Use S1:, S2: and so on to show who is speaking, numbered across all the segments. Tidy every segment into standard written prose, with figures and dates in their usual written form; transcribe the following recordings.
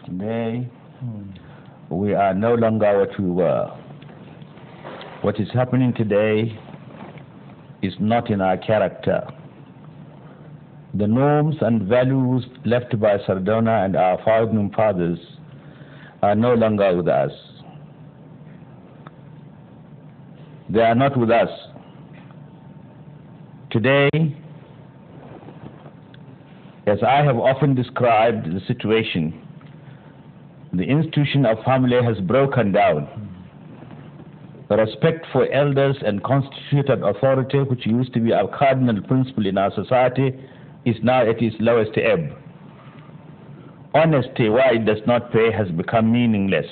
S1: Today, we are no longer what we were. What is happening today is not in our character. The norms and values left by Sardauna and our founding fathers are no longer with us. They are not with us. Today, as I have often described the situation, the institution of family has broken down. The respect for elders and constituted authority, which used to be our cardinal principle in our society, is now at its lowest ebb. Honesty, why it does not pay, has become meaningless.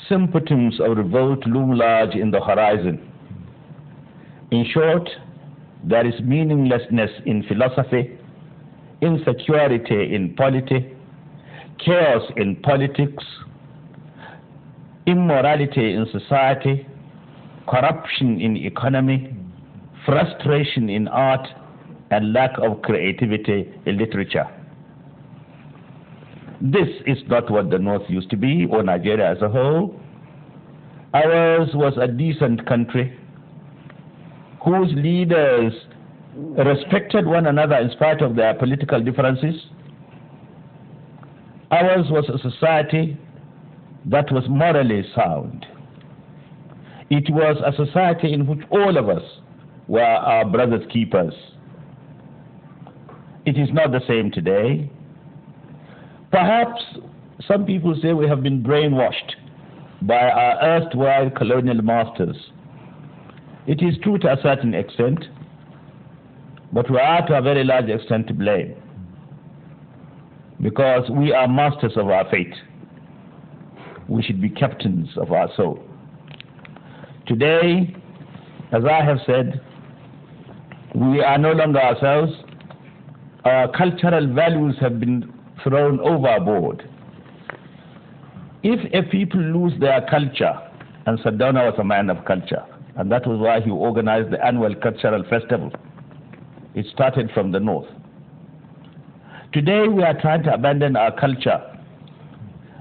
S1: Symptoms of revolt loom large in the horizon. In short, there is meaninglessness in philosophy, insecurity in polity, chaos in politics, immorality in society, corruption in economy, frustration in art, and lack of creativity in literature. This is not what the North used to be, or Nigeria as a whole. Ours was a decent country whose leaders respected one another in spite of their political differences. Ours was a society that was morally sound. It was a society in which all of us were our brother's keepers. It is not the same today. Perhaps some people say we have been brainwashed by our erstwhile colonial masters. It is true to a certain extent, but we are to a very large extent to blame, because we are masters of our fate. We should be captains of our soul. Today, as I have said, we are no longer ourselves. Our cultural values have been thrown overboard. If a people lose their culture, and Sardauna was a man of culture, and that was why he organized the annual cultural festival. It started from the north. Today we are trying to abandon our culture,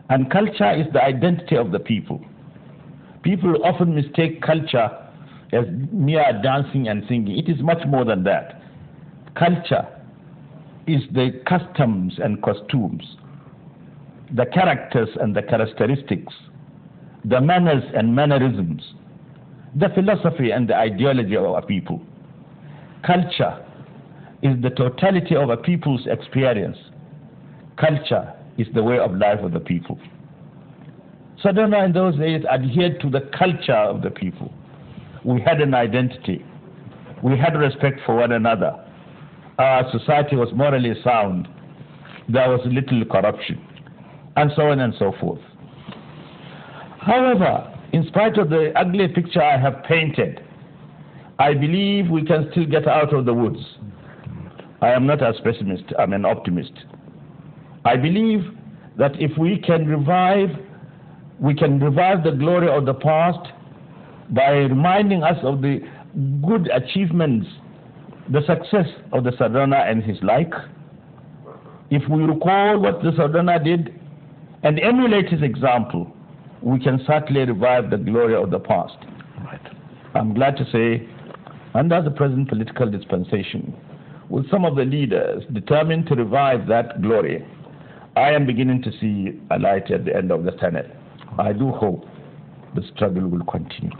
S1: and culture is the identity of the people. People often mistake culture as mere dancing and singing. It is much more than that. Culture is the customs and costumes, the characters and the characteristics, the manners and mannerisms, the philosophy and the ideology of a people. Culture is the totality of a people's experience. Culture is the way of life of the people. Sardauna in those days adhered to the culture of the people. We had an identity. We had respect for one another. Our society was morally sound. There was little corruption, and so on and so forth. However, in spite of the ugly picture I have painted, I believe we can still get out of the woods. I am not a pessimist, I'm an optimist. I believe that if we can revive the glory of the past by reminding us of the good achievements, the success of the Sardauna and his like. If we recall what the Sardauna did and emulate his example, we can certainly revive the glory of the past. Right. I'm glad to say, under the present political dispensation, with some of the leaders determined to revive that glory, I am beginning to see a light at the end of the tunnel. I do hope the struggle will continue.